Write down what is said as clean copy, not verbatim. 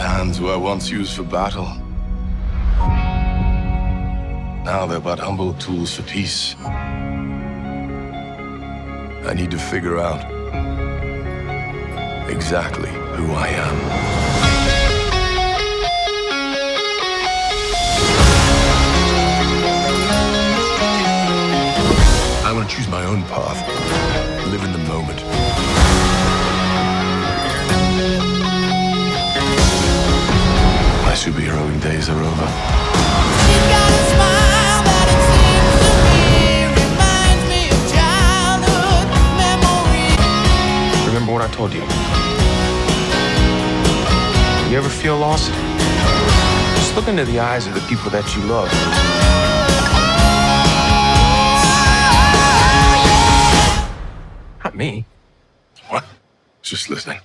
hands were once used for battle. Now they're but humble tools for peace. I need to figure out exactly who I am. I want to choose my own path, live in the moment. My superheroing days are over. She's got a smile that it seems to me reminds me of childhood memories. Remember what I told you? You ever feel lost? Just look into the eyes of the people that you love. Not me. What? Just listening.